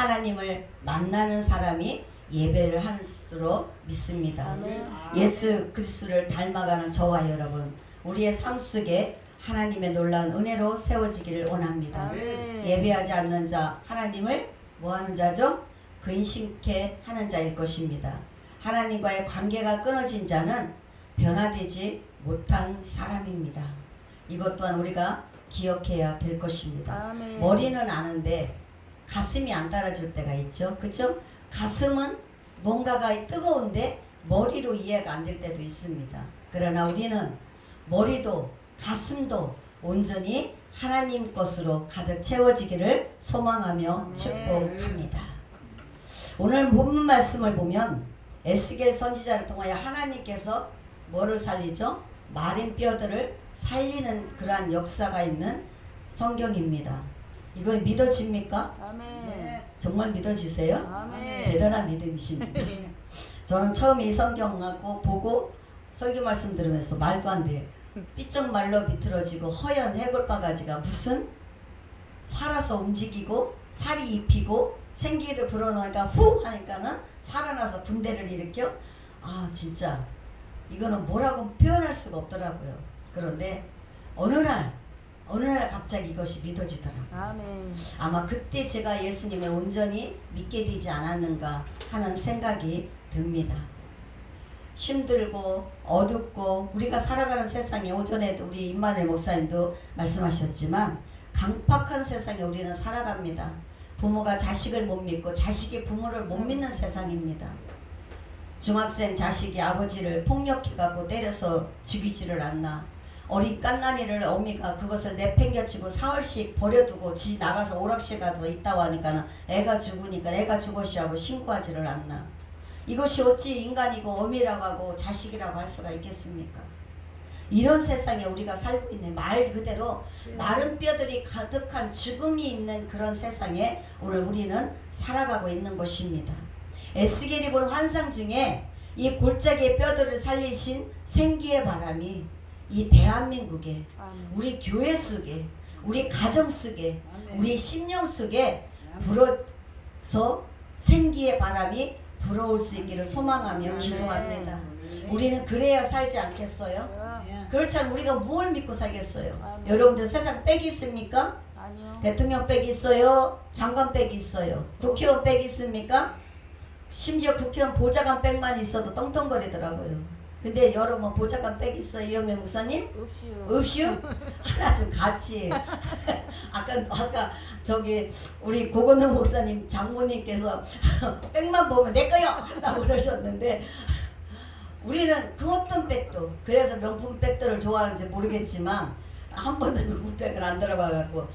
하나님을 만나는 사람이 예배를 할 수로 믿습니다. 예수 그리스도를 닮아가는 저와 여러분, 우리의 삶 속에 하나님의 놀라운 은혜로 세워지기를 원합니다. 예배하지 않는 자, 하나님을 뭐하는 자죠? 근심케 하는 자일 것입니다. 하나님과의 관계가 끊어진 자는 변화되지 못한 사람입니다. 이것 또한 우리가 기억해야 될 것입니다. 머리는 아는데 가슴이 안 따라줄 때가 있죠. 그렇죠? 가슴은 뭔가가 뜨거운데 머리로 이해가 안 될 때도 있습니다. 그러나 우리는 머리도 가슴도 온전히 하나님 것으로 가득 채워지기를 소망하며 축복합니다. 오늘 본문 말씀을 보면 에스겔 선지자를 통하여 하나님께서 뭐를 살리죠? 마른 뼈들을 살리는 그러한 역사가 있는 성경입니다. 이거 믿어집니까? 아멘. 정말 믿어지세요? 아멘. 대단한 믿음이십니다. 저는 처음에 이 성경하고 보고 설교 말씀 들으면서 말도 안 돼. 삐쩍 말로 비틀어지고 허연 해골바가지가 무슨 살아서 움직이고 살이 입히고 생기를 불어넣으니까 후 하니까는 살아나서 군대를 일으켜. 아 진짜 이거는 뭐라고 표현할 수가 없더라고요. 그런데 어느 날 갑자기 이것이 믿어지더라고요. 아멘. 아마 그때 제가 예수님을 온전히 믿게 되지 않았는가 하는 생각이 듭니다. 힘들고 어둡고 우리가 살아가는 세상에, 오전에도 우리 임마누엘 목사님도 말씀하셨지만 강팍한 세상에 우리는 살아갑니다. 부모가 자식을 못 믿고 자식이 부모를 못 믿는 세상입니다. 중학생 자식이 아버지를 폭력해갖고 때려서 죽이지를 않나. 어린 깐난이를 어미가 그것을 내팽겨치고 사흘씩 버려두고 지 나가서 오락실 가도 있다고 하니까 애가 죽으니까 애가 죽었시 하고 신고하지를 않나. 이것이 어찌 인간이고 어미라고 하고 자식이라고 할 수가 있겠습니까? 이런 세상에 우리가 살고 있는, 말 그대로 마른 뼈들이 가득한 죽음이 있는 그런 세상에 오늘 우리는 살아가고 있는 것입니다. 에스겔이 본 환상 중에 이 골짜기의 뼈들을 살리신 생기의 바람이 이 대한민국에, 우리 교회 속에, 우리 가정 속에, 우리 심령 속에 불어서 생기의 바람이 불어올 수 있기를 소망하며 기도합니다. 우리는 그래야 살지 않겠어요? 그렇지 않으면 우리가 뭘 믿고 살겠어요? 여러분들 세상 빽이 있습니까? 아니요. 대통령 빽이 있어요? 장관 빽이 있어요? 국회의원 빽이 있습니까? 심지어 국회의원 보좌관 빽만 있어도 떵떵거리더라고요. 근데 여러분 보좌관 빽 있어요? 이영명 목사님? 없이요. 없이요? 하나 좀 같이. 아까 저기 우리 고건능 목사님 장모님께서 빽만 보면 내 거요 한다고 그러셨는데 우리는 그 어떤 빽도, 그래서 명품 빽들을 좋아하는지 모르겠지만 한 번도 명품 빽을 안 들어봐갖고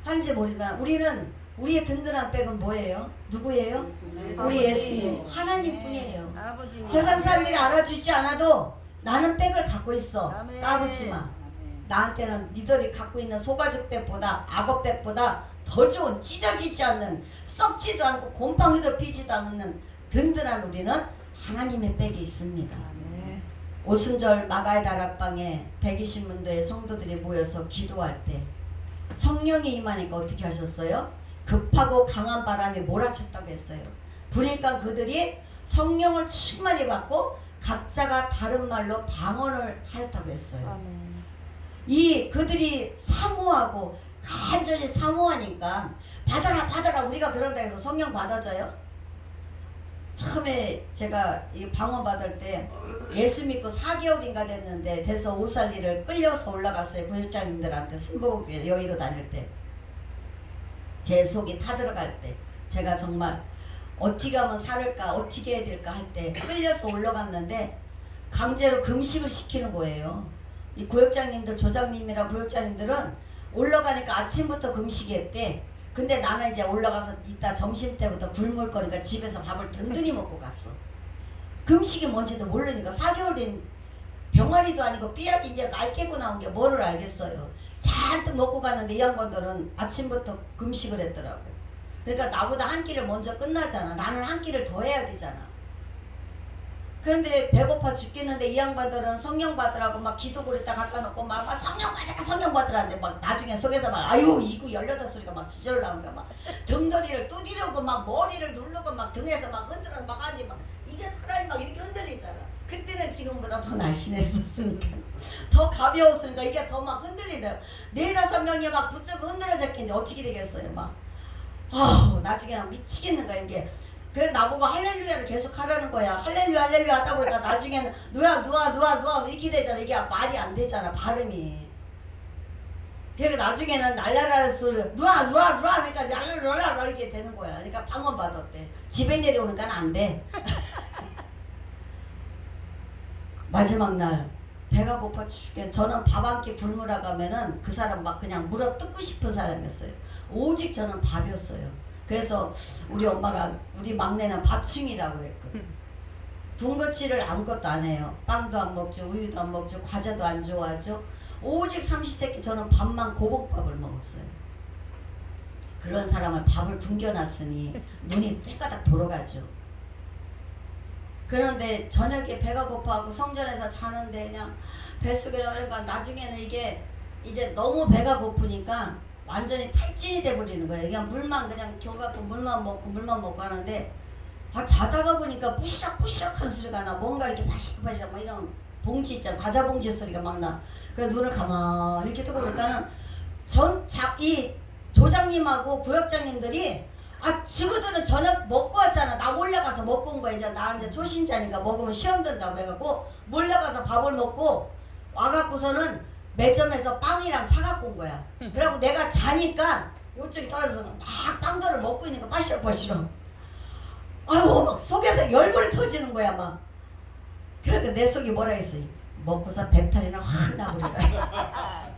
하는지 모르지만 우리는, 우리의 든든한 빽은 뭐예요? 누구예요? 우리 예수님, 하나님뿐이에요. 아버지. 세상 사람들이 알아주지 않아도 나는 빽을 갖고 있어. 아멘. 까불지 마. 나한테는 니들이 갖고 있는 소가죽 빽보다, 악어 빽보다 더 좋은, 찢어지지 않는, 썩지도 않고 곰팡이도 피지도 않는 든든한 우리는 하나님의 빽이 있습니다. 오순절 마가의 다락방에 120문도의 성도들이 모여서 기도할 때 성령이 임하니까 어떻게 하셨어요? 급하고 강한 바람이 몰아쳤다고 했어요. 그러니까 그들이 성령을 충만히 받고 각자가 다른 말로 방언을 하였다고 했어요. 아멘. 이 그들이 사모하고 간절히 사모하니까 받아라 우리가 그런다 해서 성령 받아줘요? 처음에 제가 이 방언 받을 때 예수 믿고 4개월인가 됐는데 돼서 오살리를 끌려서 올라갔어요. 부육장님들한테 순복음교회 여의도 다닐 때 제 속이 타들어갈 때 제가 정말 어떻게 하면 살을까, 어떻게 해야 될까 할 때 끌려서 올라갔는데 강제로 금식을 시키는 거예요. 이 구역장님들, 조장님이랑 구역장님들은 올라가니까 아침부터 금식했대. 근데 나는 이제 올라가서 이따 점심때부터 굶을 거니까 집에서 밥을 든든히 먹고 갔어. 금식이 뭔지도 모르니까 4개월 된 병아리도 아니고 삐약이 이제 알 깨고 나온 게 뭐를 알겠어요. 잔뜩 먹고 갔는데 이 양반들은 아침부터 금식을 했더라고. 그러니까 나보다 한 끼를 먼저 끝나잖아. 나는 한 끼를 더 해야 되잖아. 그런데 배고파 죽겠는데 이 양반들은 성령 받으라고 막 기도구리다 갖다 놓고 막 성령 받으라는데 막 나중에 속에서 막 아유 이구 18소리가 막 지절 나오는 거야. 막 등다리를 두드리고 막 머리를 누르고 막 등에서 막 흔들어 막 하니 막 이게 사람이 막 이렇게 흔들리잖아. 그때는 지금보다 더 날씬했었으니까 더 가벼웠으니까 이게 더 막 흔들리네요. 4-5명이 막 붙잡고 흔들어졌겠는데 어떻게 되겠어요. 막 아우 나중에는 미치겠는 거야 이게. 그래 나보고 할렐루야를 계속 하라는 거야. 할렐루야 할렐루야 하다 보니까 나중에는 누아 이렇게 되잖아. 이게 말이 안 되잖아 발음이. 그러니까 나중에는 날라라 소리 누아 하니까 랄랄랄라 이렇게 되는 거야. 그러니까 방언 받았대. 집에 내려오니까 안 돼. 마지막 날 배가 고파 죽겠. 저는 밥 한 끼 굶으라고 하면은 그 사람 막 그냥 물어 뜯고 싶은 사람이었어요. 오직 저는 밥이었어요. 그래서 우리 엄마가 우리 막내는 밥충이라고 그랬거든. 군것질을 아무것도 안 해요. 빵도 안 먹죠. 우유도 안 먹죠. 과자도 안 좋아하죠. 오직 삼시세끼 저는 밥만 고봉밥을 먹었어요. 그런 사람을 밥을 굶겨놨으니 눈이 떼까닥 돌아가죠. 그런데 저녁에 배가 고파하고 성전에서 자는데 그냥 뱃속에 그러니까 나중에는 이게 이제 너무 배가 고프니까 완전히 탈진이 돼버리는 거예요. 그냥 물만 그냥 겨갖고 물만 먹고 하는데 자다가 보니까 부시럭부시럭 하는 소리가 나. 뭔가 이렇게 바시락바시락 막 이런 봉지 있잖아. 과자 봉지 소리가 막 나. 그래서 눈을 가만히 이렇게 뜨고 보니까는 이 조장님하고 구역장님들이 지구들은 저녁 먹고 왔잖아. 나 몰려가서 먹고 온 거야. 이제 나 이제 초신자니까 먹으면 시험 든다고 해갖고 몰려가서 밥을 먹고 와갖고서는 매점에서 빵이랑 사갖고 온 거야. 그래갖고 내가 자니까 요쪽이 떨어져서 막 빵들을 먹고 있으니까 빠시럭빠시럭. 아이고 막 속에서 열불이 터지는 거야 막. 그러니까 내 속이 뭐라 했어. 먹고서 배탈이나 확 나버리라.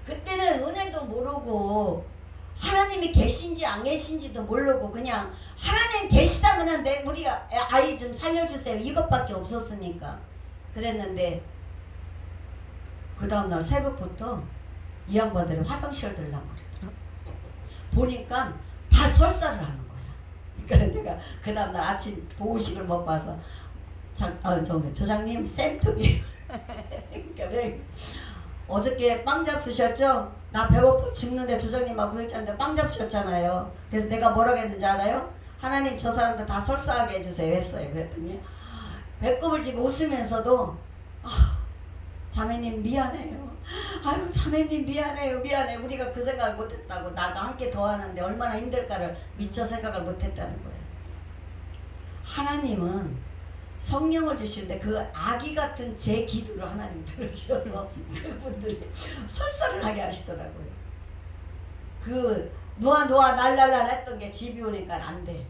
그때는 은행도 모르고 하나님이 계신지 안 계신지도 모르고 그냥 하나님 계시다면은 우리 아이 좀 살려주세요 이것밖에 없었으니까 그랬는데 그 다음날 새벽부터 이 양반들이 화장실 들라고 그랬더라. 보니까 다 설사를 하는 거야. 그래서 내가 그 다음날 아침 보호식을 먹고 와서 조장님 쌤통이 그러니까 어저께 빵 잡수셨죠? 나 배고파 죽는데 조장님하고 구역장님한테 빵 잡수셨잖아요. 그래서 내가 뭐라고 했는지 알아요? 하나님 저 사람들 다 설사하게 해주세요 했어요. 그랬더니 배꼽을 쥐고 웃으면서도 자매님 미안해요. 아유 자매님 미안해요. 우리가 그 생각을 못했다고. 나가 함께 더하는데 얼마나 힘들까를 미처 생각을 못했다는 거예요. 하나님은 성령을 주시는데 그 아기 같은 제 기도를 하나님 들으셔서 그분들이 설사를 하게 하시더라고요. 그 누아 날랄랄 했던 게 집에 오니까 안 돼.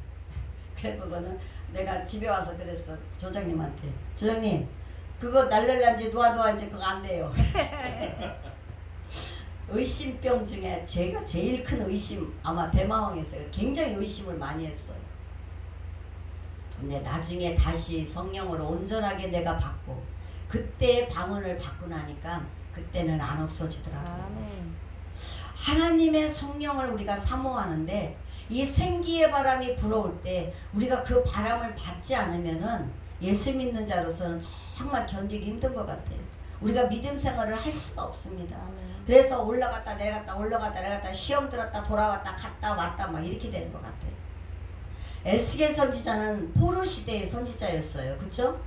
그래서는 내가 집에 와서 그랬어. 조장님한테. 조장님 그거 날랄란지 누아인지 그거 안 돼요. 의심병 중에 제가 제일 큰 의심 아마 대마왕에서요. 굉장히 의심을 많이 했어요. 근데 나중에 다시 성령으로 온전하게 내가 받고 그때 방언을 받고 나니까 그때는 안 없어지더라고요. 하나님의 성령을 우리가 사모하는데 이 생기의 바람이 불어올 때 우리가 그 바람을 받지 않으면은 예수 믿는 자로서는 정말 견디기 힘든 것 같아요. 우리가 믿음 생활을 할 수가 없습니다. 그래서 올라갔다 내려갔다 시험 들었다 돌아왔다 갔다 왔다 막 이렇게 되는 것 같아요. 에스겔 선지자는 포로 시대의 선지자였어요. 그렇죠?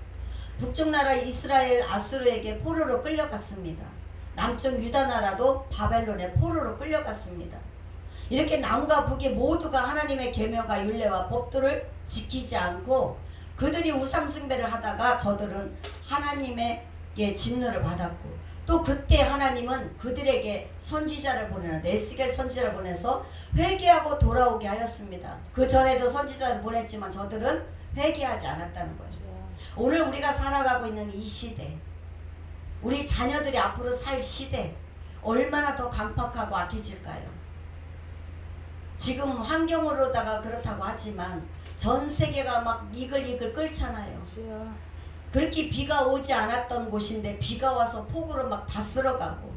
북쪽 나라 이스라엘 아수르에게 포로로 끌려갔습니다. 남쪽 유다 나라도 바벨론의 포로로 끌려갔습니다. 이렇게 남과 북이 모두가 하나님의 계명과 율례와 법도를 지키지 않고 그들이 우상 숭배를 하다가 저들은 하나님의 진노를 받았고 또 그때 하나님은 그들에게 선지자를 보내는데 에스겔 선지자를 보내서 회개하고 돌아오게 하였습니다. 그 전에도 선지자를 보냈지만 저들은 회개하지 않았다는 거죠. 오늘 우리가 살아가고 있는 이 시대, 우리 자녀들이 앞으로 살 시대 얼마나 더 강팍하고 악해질까요? 지금 환경으로다가 그렇다고 하지만 전 세계가 막 이글이글 끓잖아요. 그렇게 비가 오지 않았던 곳인데 비가 와서 폭우로 막 다 쓸어가고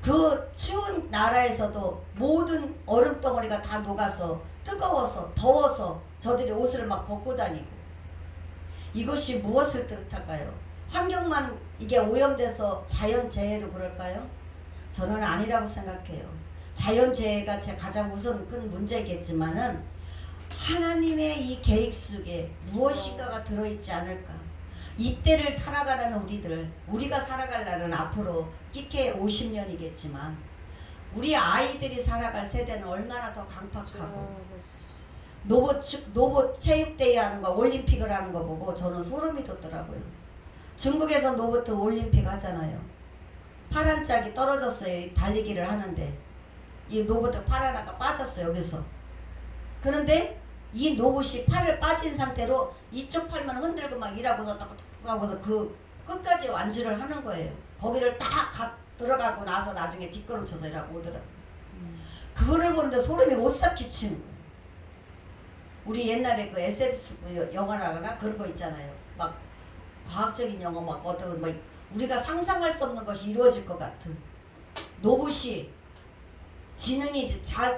그 추운 나라에서도 모든 얼음덩어리가 다 녹아서 뜨거워서 더워서 저들이 옷을 막 벗고 다니고 이것이 무엇을 뜻할까요? 환경만 이게 오염돼서 자연재해로 그럴까요? 저는 아니라고 생각해요. 자연재해가 제 가장 우선 큰 문제겠지만은 하나님의 이 계획 속에 무엇인가가 들어있지 않을까. 이때를 살아가는 우리가 살아갈 날은 앞으로 끼케 50년이겠지만 우리 아이들이 살아갈 세대는 얼마나 더 강팍하고 노보 체육대회 하는 거 올림픽을 하는 거 보고 저는 소름이 돋더라고요. 중국에서 노보트 올림픽 하잖아요. 팔 짝이 떨어졌어요. 달리기를 하는데 이 노보트 팔 하나가 빠졌어요. 여기서. 그런데 이 노봇이 팔을 빠진 상태로 이쪽 팔만 흔들고 막 일하고서 그 끝까지 완주를 하는 거예요. 거기를 딱 들어가고 나서 나중에 뒷걸음쳐서 일하고 오더라고요. 그거를 보는데 소름이 오싹 끼치는 거예요. 우리 옛날에 그 SF 영화라거나 그런 거 있잖아요. 막 과학적인 영화 막 어떤 막 우리가 상상할 수 없는 것이 이루어질 것 같은 로봇이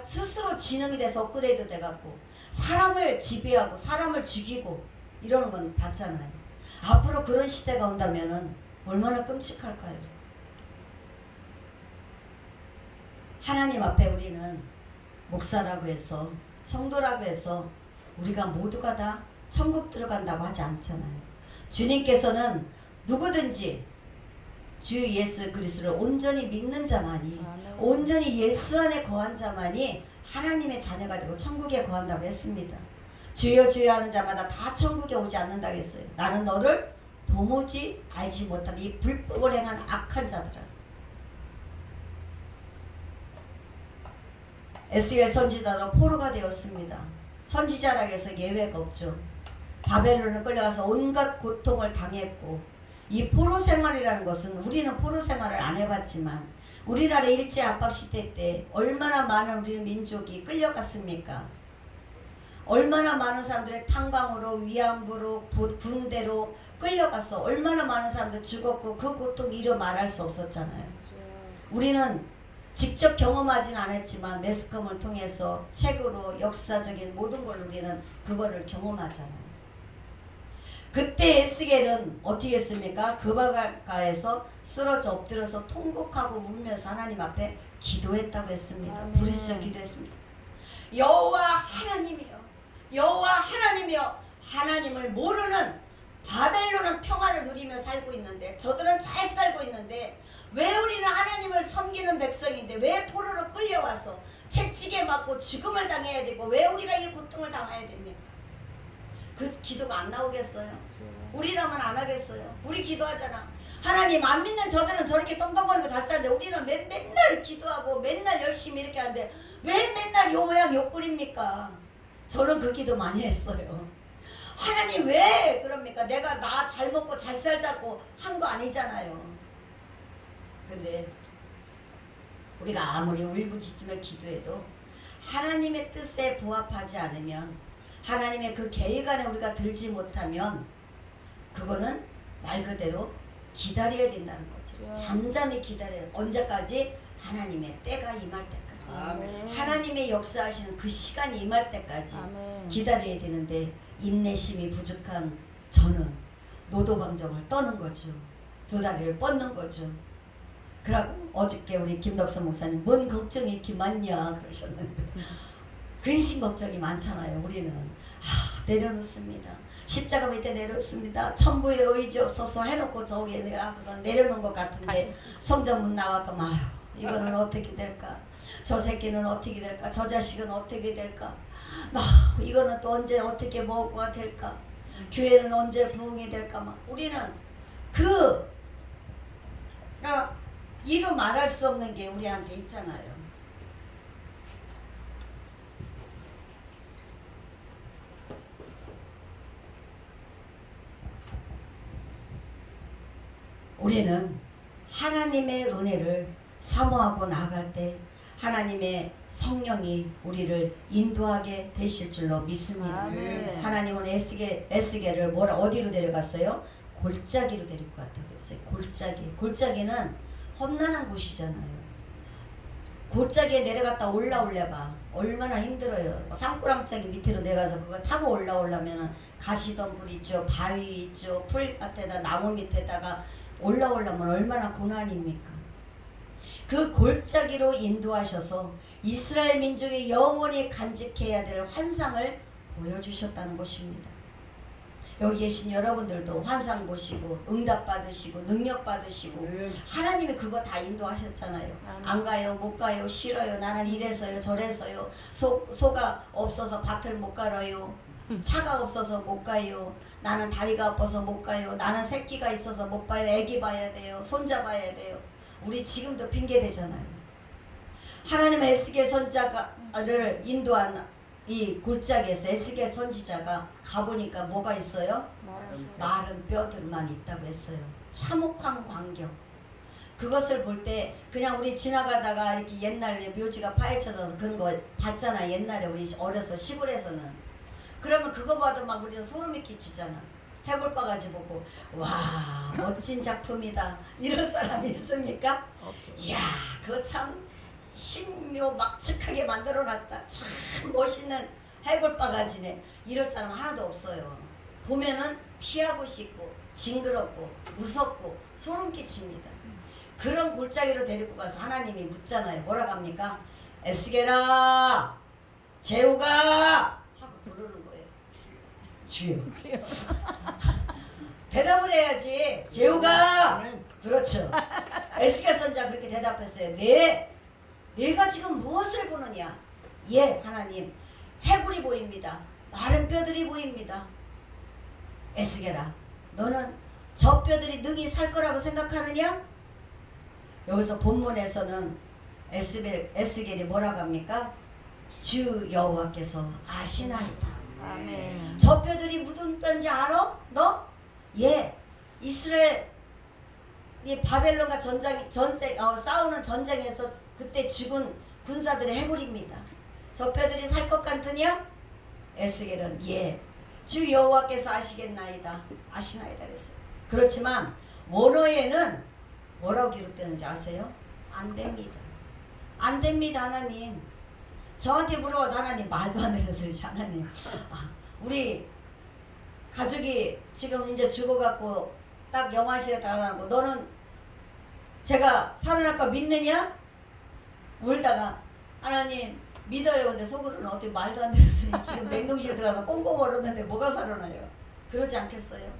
스스로 지능이 돼서 업그레이드 돼갖고 사람을 지배하고 사람을 죽이고 이러는 건 봤잖아요. 앞으로 그런 시대가 온다면은 얼마나 끔찍할까요? 하나님 앞에 우리는 목사라고 해서 성도라고 해서 우리가 모두가 다 천국 들어간다고 하지 않잖아요. 주님께서는 누구든지 주 예수 그리스도를 온전히 믿는 자만이 온전히 예수 안에 거한 자만이 하나님의 자녀가 되고 천국에 거한다고 했습니다. 주여 주여 하는 자마다 다 천국에 오지 않는다고 했어요. 나는 너를 도무지 알지 못한 이 불법을 행한 악한 자들아. 에스겔 선지자로 포로가 되었습니다. 선지자라고 해서 예외가 없죠. 바벨론을 끌려가서 온갖 고통을 당했고 이 포로 생활이라는 것은 우리는 포로 생활을 안 해봤지만 우리나라 일제 압박 시대 때 얼마나 많은 우리 민족이 끌려갔습니까? 얼마나 많은 사람들이 탄광으로 위안부로 군대로 끌려가서 얼마나 많은 사람들 죽었고 그 고통 이루 말할 수 없었잖아요. 우리는 직접 경험하진 않았지만 매스컴을 통해서 책으로 역사적인 모든 걸 우리는 그거를 경험하잖아요. 그때 에스겔은 어떻게 했습니까? 그 바닷가에서 쓰러져 엎드려서 통곡하고 울면서 하나님 앞에 기도했다고 했습니다. 부르짖어 기도했습니다. 여호와 하나님이여, 여호와 하나님이여, 하나님을 모르는 바벨론은 평안을 누리며 살고 있는데 저들은 잘 살고 있는데 왜 우리는 하나님을 섬기는 백성인데 왜 포로로 끌려와서 채찍에 맞고 죽음을 당해야 되고 왜 우리가 이 고통을 당해야 됩니까? 그 기도가 안 나오겠어요? 우리라면 안 하겠어요? 우리 기도하잖아. 하나님 안 믿는 저들은 저렇게 떵떵거리고 잘 사는데 우리는 맨날 기도하고 맨날 열심히 이렇게 하는데 왜 맨날 요 모양 요 꼴입니까? 저는 그 기도 많이 했어요. 하나님 왜 그럽니까? 내가 나 잘 먹고 잘 살자고 한 거 아니잖아요. 근데 우리가 아무리 울부짖으며 기도해도 하나님의 뜻에 부합하지 않으면 하나님의 그 계획 안에 우리가 들지 못하면 그거는 말 그대로 기다려야 된다는 거죠. 잠잠히 기다려요. 언제까지? 하나님의 때가 임할 때까지. 아멘. 하나님의 역사하시는 그 시간이 임할 때까지 아멘. 기다려야 되는데 인내심이 부족한 저는 노도방정을 떠는 거죠. 두 다리를 뻗는 거죠. 그러고 어저께 우리 김덕선 목사님 뭔 걱정이 이렇게 많냐 그러셨는데 근심 걱정이 많잖아요. 우리는 내려놓습니다. 십자가 밑에 내려놓습니다. 천부의 의지 없어서 해놓고 저기에 내가 내려놓은 것 같은데 성전문 나와서 막 이거는 어떻게 될까? 저 새끼는 어떻게 될까? 저 자식은 어떻게 될까? 막 이거는 또 언제 어떻게 뭐가 될까? 교회는 언제 부흥이 될까? 막 우리는 그러니까 이루 말할 수 없는 게 우리한테 있잖아요. 우리는 하나님의 은혜를 사모하고 나아갈 때 하나님의 성령이 우리를 인도하게 되실 줄로 믿습니다. 아멘. 하나님은 에스겔을 어디로 데려갔어요? 골짜기로 데리고 갔다고 했어요. 골짜기는 험난한 곳이잖아요. 골짜기에 내려갔다 올라올려봐. 얼마나 힘들어요. 산꾸랑장이 밑으로 내려가서 그거 타고 올라오려면은 가시덤불 있죠, 바위 있죠, 풀밭에다 나무 밑에다가 올라오려면 얼마나 고난입니까? 그 골짜기로 인도하셔서 이스라엘 민족의 영원히 간직해야 될 환상을 보여주셨다는 것입니다. 여기 계신 여러분들도 환상 보시고 응답 받으시고 능력 받으시고 하나님이 그거 다 인도하셨잖아요. 안 가요, 못 가요, 싫어요, 나는 이래서요, 저래서요, 소가 없어서 밭을 못 갈아요, 차가 없어서 못 가요, 나는 다리가 아파서 못 가요, 나는 새끼가 있어서 못 봐요, 애기 봐야 돼요, 손자 봐야 돼요. 우리 지금도 핑계 대잖아요. 하나님의 에스겔 선지자를 인도한 이 골짜기에서 에스겔 선지자가 가보니까 뭐가 있어요? 마른 뼈들만 있다고 했어요. 참혹한 광경. 그것을 볼 때 그냥 우리 지나가다가 이렇게 옛날에 묘지가 파헤쳐져서 그런 거 봤잖아. 옛날에 우리 어려서 시골에서는. 그러면 그거 봐도 막 우리는 소름이 끼치잖아. 해골바가지 보고 와 멋진 작품이다 이런 사람이 있습니까? 없어요. 이야 그거 참 신묘막측하게 만들어놨다. 참 멋있는 해골바가지네. 이럴 사람 하나도 없어요. 보면은 피하고 싶고 징그럽고 무섭고 소름 끼칩니다. 그런 골짜기로 데리고 가서 하나님이 묻잖아요. 뭐라고 합니까? 에스겔아 제후가 하고 부르는 거예요. 주여. 대답을 해야지. 제후가. 그렇죠. 에스겔 선지자 그렇게 대답했어요. 네. 내가 지금 무엇을 보느냐? 예, 하나님. 해골이 보입니다. 마른 뼈들이 보입니다. 에스겔아, 너는 저 뼈들이 능히 살 거라고 생각하느냐? 여기서 본문에서는 에스겔이 뭐라고 합니까? 주 여호와께서 아시나이다. 아멘. 저 뼈들이 무슨 뼈인지 알아? 너? 예, 이스라엘 이 바벨론과 싸우는 전쟁에서 그때 죽은 군사들의 해골입니다. 저 뼈들이 살 것 같으냐? 에스겔은 예, 주 여호와께서 아시겠나이다. 아시나이다 그랬어요. 그렇지만 원어에는 뭐라고 기록되는지 아세요? 안 됩니다. 안 됩니다 하나님. 저한테 물어봐도 하나님 말도 안 되는 소리지 하나님. 우리 가족이 지금 이제 죽어갖고 딱 영화실에 달아나고 너는 제가 살아날 거 믿느냐? 울다가 하나님 믿어요. 근데 속으로는 어떻게 말도 안 되는 소리. 지금 냉동실에 들어가서 꽁꽁 얼었는데 뭐가 살아나요? 그러지 않겠어요?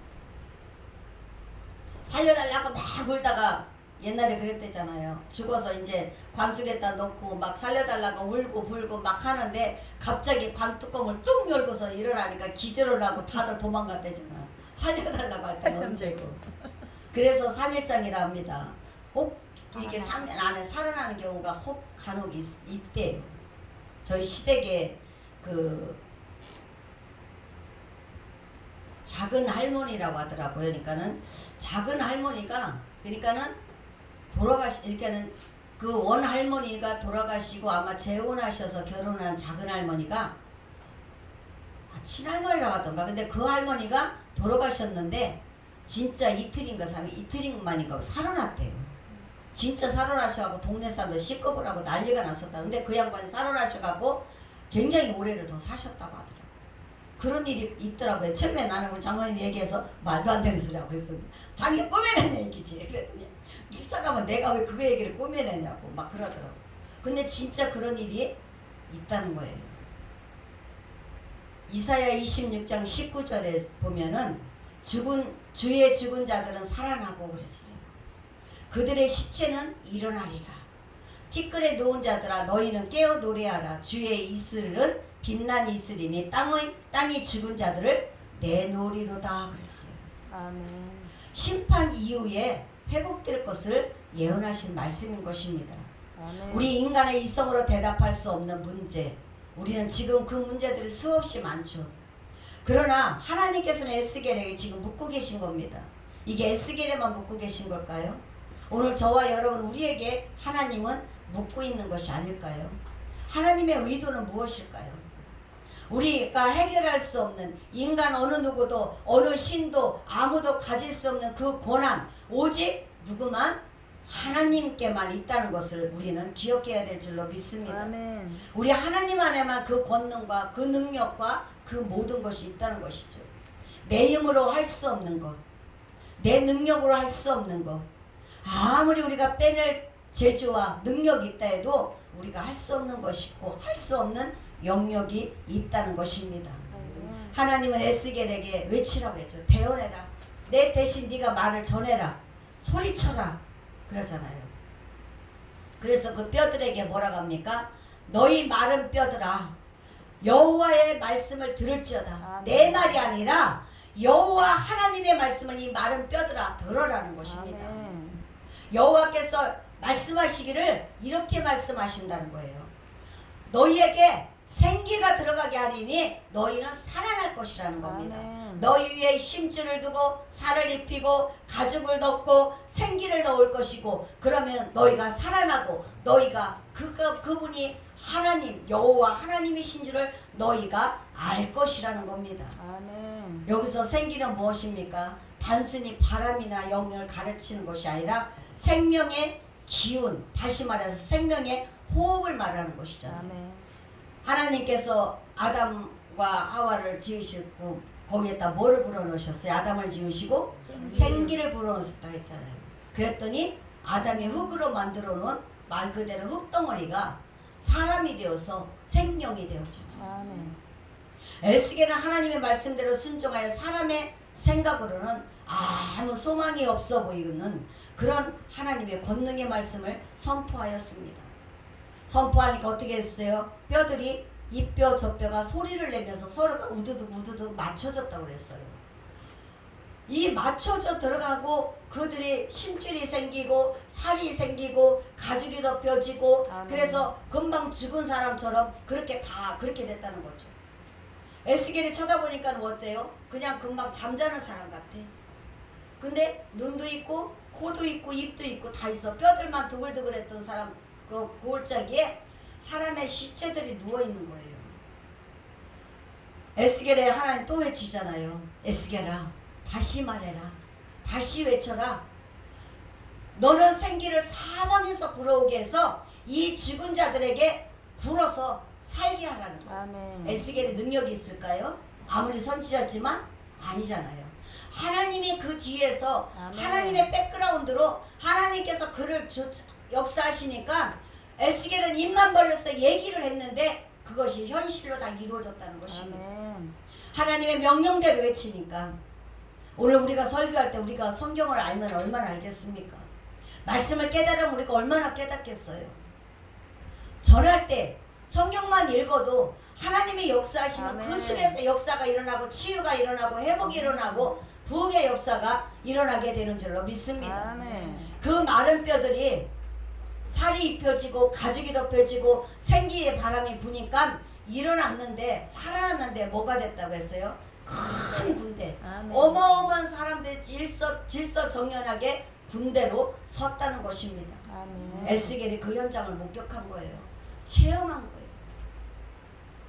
살려달라고 막 울다가 옛날에 그랬대잖아요. 죽어서 이제 관숙에다 넣고 막 살려달라고 울고 불고 막 하는데 갑자기 관 뚜껑을 뚝 열고서 일어나니까 기절을 하고 다들 도망갔대잖아. 살려달라고 할 때는 언제고. 그래서 3일장이라 합니다. 혹 이게 3일 안에 살아나는 경우가 혹 간혹 있대요. 저희 시댁에 그 작은 할머니라고 하더라고요. 그러니까는 작은 할머니가 그러니까는 그러니까는 그 원 할머니가 돌아가시고 아마 재혼하셔서 결혼한 작은 할머니가 친할머니라고 하던가. 근데 그 할머니가 돌아가셨는데 진짜 이틀인가 3일 이틀인만인가 살아났대요. 진짜 살아나셔가지고 동네 사람들 시겁을 하고 난리가 났었다. 근데 그 양반이 살아나셔가지고 굉장히 오래를 더 사셨다고 하더라고요. 그런 일이 있더라고요. 처음에 나는 우리 장모님 얘기해서 말도 안 되는 소리라고 했었는데 자기 꾸며낸 얘기지. 그랬더니 이 사람은 내가 왜 그거 얘기를 꾸며내냐고 막 그러더라고. 근데 진짜 그런 일이 있다는 거예요. 이사야 26장 19절에 보면은 주의 죽은 자들은 살아나고 그랬어요. 그들의 시체는 일어나리라. 티끌에 누운 자들아 너희는 깨어 노래하라. 주의 이슬은 빛난 이슬이니 땅이 죽은 자들을 내놓으리로다 그랬어요. 아멘. 심판 이후에 회복될 것을 예언하신 말씀인 것입니다. 아멘. 우리 인간의 이성으로 대답할 수 없는 문제, 우리는 지금 그 문제들이 수없이 많죠. 그러나 하나님께서는 에스겔에게 지금 묻고 계신 겁니다. 이게 에스겔에만 묻고 계신 걸까요? 오늘 저와 여러분 우리에게 하나님은 묻고 있는 것이 아닐까요? 하나님의 의도는 무엇일까요? 우리가 해결할 수 없는 인간 어느 누구도 어느 신도 아무도 가질 수 없는 그 고난 오직 누구만? 하나님께만 있다는 것을 우리는 기억해야 될 줄로 믿습니다. 아멘. 우리 하나님 안에만 그 권능과 그 능력과 그 모든 것이 있다는 것이죠. 내 힘으로 할 수 없는 것, 내 능력으로 할 수 없는 것, 아무리 우리가 빼낼 재주와 능력이 있다 해도 우리가 할 수 없는 것이 있고 할 수 없는 영역이 있다는 것입니다. 하나님은 에스겔에게 외치라고 했죠. 대언해라. 내 대신 네가 말을 전해라. 소리쳐라. 그러잖아요. 그래서 그 뼈들에게 뭐라고 합니까? 너희 마른 뼈들아 여호와의 말씀을 들을지어다. 아멘. 내 말이 아니라 여호와 하나님의 말씀을 이 마른 뼈들아 들으라는 것입니다. 아멘. 여호와께서 말씀하시기를 이렇게 말씀하신다는 거예요. 너희에게 생기가 들어가게 하리니 너희는 살아날 것이라는 겁니다. 아멘. 너희 위에 힘줄을 두고 살을 입히고 가죽을 덮고 생기를 넣을 것이고 그러면 너희가 살아나고 너희가 그분이 하나님 여호와 하나님이신 줄을 너희가 알 것이라는 겁니다. 아멘. 여기서 생기는 무엇입니까? 단순히 바람이나 영을 가르치는 것이 아니라 생명의 기운, 다시 말해서 생명의 호흡을 말하는 것이잖아요. 아멘. 하나님께서 아담과 하와를 지으시고 거기에다 뭐를 불어넣으셨어요? 아담을 지으시고 생기를 불어넣었다 했잖아요. 그랬더니 아담이 흙으로 만들어 놓은 말 그대로 흙덩어리가 사람이 되어서 생명이 되었잖아요. 아멘. 에스겔은 하나님의 말씀대로 순종하여 사람의 생각으로는 아무 소망이 없어 보이는 그런 하나님의 권능의 말씀을 선포하였습니다. 선포하니까 어떻게 했어요? 뼈들이 이 뼈 저 뼈가 소리를 내면서 서로가 우두둑 우두둑 맞춰졌다고 그랬어요. 이 맞춰져 들어가고 그들이 힘줄이 생기고 살이 생기고 가죽이 덮여지고 아멘. 그래서 금방 죽은 사람처럼 그렇게 다 그렇게 됐다는 거죠. 에스겔이 쳐다보니까 어때요? 그냥 금방 잠자는 사람 같아. 근데 눈도 있고 코도 있고 입도 있고 다 있어. 뼈들만 두글두글했던 사람 그 골짜기에 사람의 시체들이 누워있는 거예요. 에스겔에 하나님 또 외치잖아요. 에스겔아 다시 말해라. 다시 외쳐라. 너는 생기를 사방에서 불어오게 해서 이 죽은 자들에게 불어서 살게 하라는 거예요. 아멘. 에스겔의 능력이 있을까요? 아무리 선지자지만 아니잖아요. 하나님이 그 뒤에서 아멘. 하나님의 백그라운드로 하나님께서 그를 역사하시니까 에스겔은 입만 벌려서 얘기를 했는데 그것이 현실로 다 이루어졌다는 것입니다. 아멘. 하나님의 명령대로 외치니까 오늘 우리가 설교할 때 우리가 성경을 알면 얼마나 알겠습니까? 말씀을 깨달으면 우리가 얼마나 깨닫겠어요? 절할 때 성경만 읽어도 하나님의 역사하시는 아멘. 그 속에서 역사가 일어나고 치유가 일어나고 회복이 일어나고 부흥의 역사가 일어나게 되는 줄로 믿습니다. 아멘. 그 마른 뼈들이 살이 입혀지고 가죽이 덮여지고 생기의 바람이 부니까 일어났는데 살아났는데 뭐가 됐다고 했어요? 큰 군대. 아멘. 어마어마한 사람들이 질서정연하게 군대로 섰다는 것입니다. 아멘. 에스겔이 그 현장을 목격한 거예요. 체험한 거예요.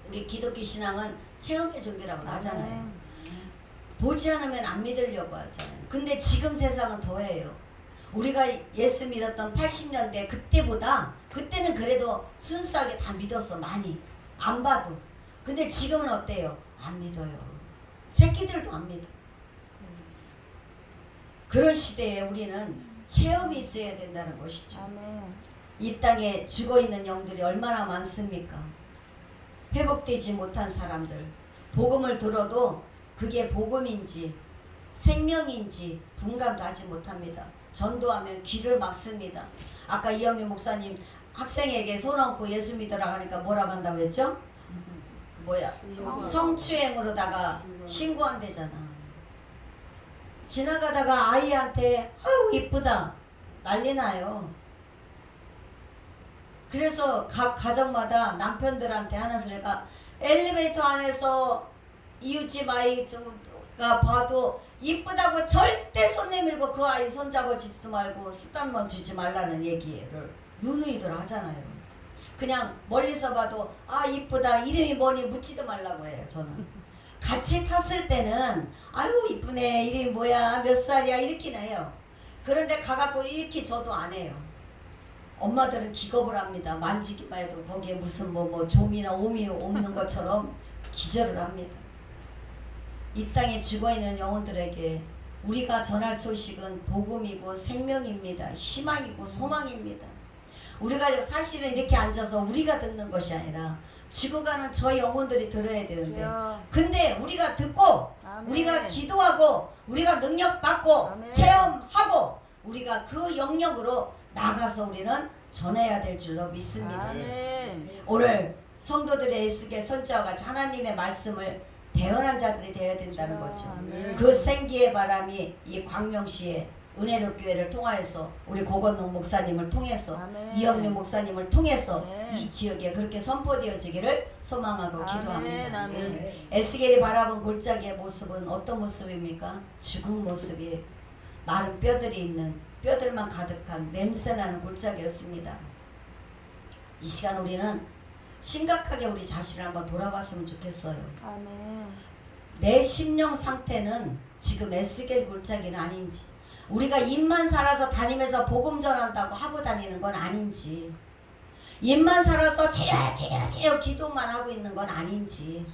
우리 기독교 신앙은 체험의 종교라고 하잖아요. 아멘. 보지 않으면 안 믿으려고 하잖아요. 근데 지금 세상은 더해요. 우리가 예수 믿었던 80년대 그때보다 그때는 그래도 순수하게 다 믿었어. 많이 안 봐도. 근데 지금은 어때요? 안 믿어요. 새끼들도 안 믿어. 그런 시대에 우리는 체험이 있어야 된다는 것이죠. 아멘. 이 땅에 죽어있는 영들이 얼마나 많습니까? 회복되지 못한 사람들, 복음을 들어도 그게 복음인지 생명인지 분간도 하지 못합니다. 전도하면 귀를 막습니다. 아까 이영민 목사님 학생에게 손 얹고 예수 믿으라 하니까 뭐라고 한다고 했죠? 뭐야? 성추행으로다가 신고한대잖아. 지나가다가 아이한테 아유 이쁘다 난리 나요. 그래서 각 가정마다 남편들한테 하는 소리가 엘리베이터 안에서 이웃집 아이가 봐도 이쁘다고 절대 손 내밀고 그 아이 손잡아주지도 말고 쓰담만 주지 말라는 얘기를 누누이들 하잖아요. 그냥 멀리서 봐도 아 이쁘다 이름이 뭐니 묻지도 말라고 해요. 저는 같이 탔을 때는 아유 이쁘네 이름이 뭐야 몇 살이야 이렇게 해요. 그런데 가갖고 이렇게 저도 안 해요. 엄마들은 기겁을 합니다. 만지기만 해도 거기에 무슨 뭐 좀이나 옴이 없는 것처럼 기절을 합니다. 이 땅에 죽어있는 영혼들에게 우리가 전할 소식은 복음이고 생명입니다. 희망이고 소망입니다. 우리가 사실은 이렇게 앉아서 우리가 듣는 것이 아니라 죽어가는 저 영혼들이 들어야 되는데, 근데 우리가 듣고 아멘. 우리가 기도하고 우리가 능력받고 아멘. 체험하고 우리가 그 영역으로 나가서 우리는 전해야 될 줄로 믿습니다. 아멘. 오늘 성도들의 에스겔 선지자와 같이 하나님의 말씀을 대언한 자들이 되어야 된다는 거죠. 아멘. 그 생기의 바람이 이 광명시의 은혜로 교회를 통하여서 우리 고건동 목사님을 통해서 아멘. 이영민 목사님을 통해서 아멘. 이 지역에 그렇게 선포되어지기를 소망하고 아멘. 기도합니다. 아멘. 에스겔이 바라본 골짜기의 모습은 어떤 모습입니까? 죽은 모습이 마른 뼈들이 있는 뼈들만 가득한 냄새나는 골짜기였습니다. 이 시간 우리는 심각하게 우리 자신을 한번 돌아봤으면 좋겠어요. 아멘. 내 심령 상태는 지금 에스겔 골짜기는 아닌지, 우리가 입만 살아서 다니면서 복음 전한다고 하고 다니는 건 아닌지, 입만 살아서 주여 기도만 하고 있는 건 아닌지,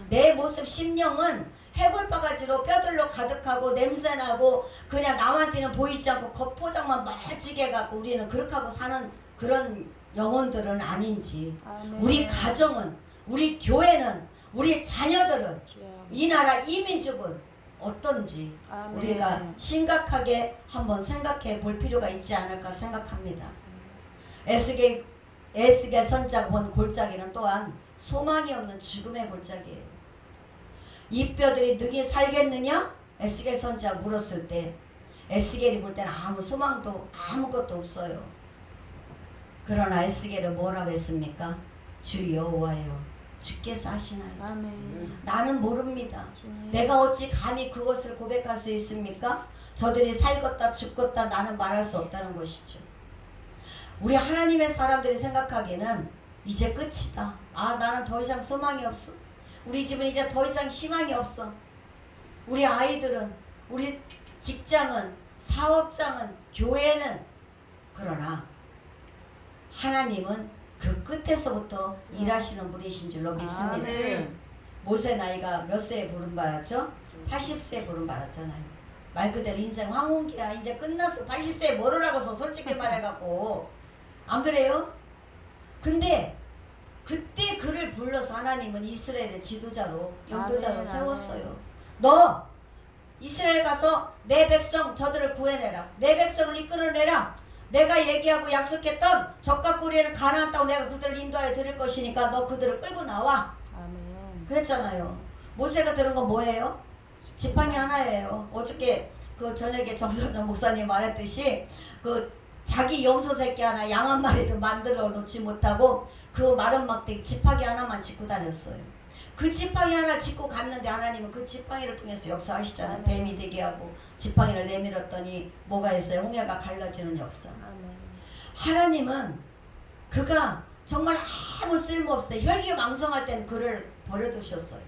내 모습 심령은 해골바가지로 뼈들로 가득하고 냄새나고 그냥 남한테는 보이지 않고 겉포장만 멋지게 갖고 우리는 그렇게 하고 사는 그런 영혼들은 아닌지, 아멘. 우리 가정은, 우리 교회는, 우리 자녀들은, 주여. 이 나라 이 민족은 어떤지 아멘. 우리가 심각하게 한번 생각해 볼 필요가 있지 않을까 생각합니다. 에스겔 선지자가 본 골짜기는 또한 소망이 없는 죽음의 골짜기예요. 이 뼈들이 능히 살겠느냐? 에스겔 선지자가 물었을 때 에스겔이 볼 때는 아무 소망도 아무것도 없어요. 그러나 에스겔은 뭐라고 했습니까? 주 여호와여, 주께서 하시나요? 아멘. 나는 모릅니다. 주님. 내가 어찌 감히 그것을 고백할 수 있습니까? 저들이 살겠다 죽겠다 나는 말할 수 없다는 것이죠. 우리 하나님의 사람들이 생각하기에는 이제 끝이다. 아, 나는 더 이상 소망이 없어. 우리 집은 이제 더 이상 희망이 없어. 우리 아이들은, 우리 직장은, 사업장은, 교회는. 그러나 하나님은 그 끝에서부터 일하시는 분이신 줄로 믿습니다. 아멘. 모세 나이가 몇 세에 부름받았죠? 80세에 부름받았잖아요. 말 그대로 인생 황혼기야. 이제 끝났어. 80세에 뭐를 하고서 솔직히 말해갖고. 안 그래요? 근데 그때 그를 불러서 하나님은 이스라엘의 지도자로, 영도자로 아멘, 세웠어요. 너 이스라엘 가서 내 백성 저들을 구해내라. 내 백성을 이끌어내라. 내가 얘기하고 약속했던 적과 꿀에는 가나안 땅 내가 그들을 인도하여 드릴 것이니까 너 그들을 끌고 나와. 아멘. 그랬잖아요. 모세가 들은 건 뭐예요? 지팡이 하나예요. 어저께 그 저녁에 정선정 목사님 말했듯이 그 자기 염소 새끼 하나 양 한 마리도 만들어 놓지 못하고 그 마른 막대기 지팡이 하나만 짚고 다녔어요. 그 지팡이 하나 짚고 갔는데 하나님은 그 지팡이를 통해서 역사하시잖아요. 아멘. 뱀이 되게 하고 지팡이를 내밀었더니 뭐가 있어요? 홍해가 갈라지는 역사. 아멘. 하나님은 그가 정말 아무 쓸모없어요. 혈기왕성할 때는 그를 버려두셨어요.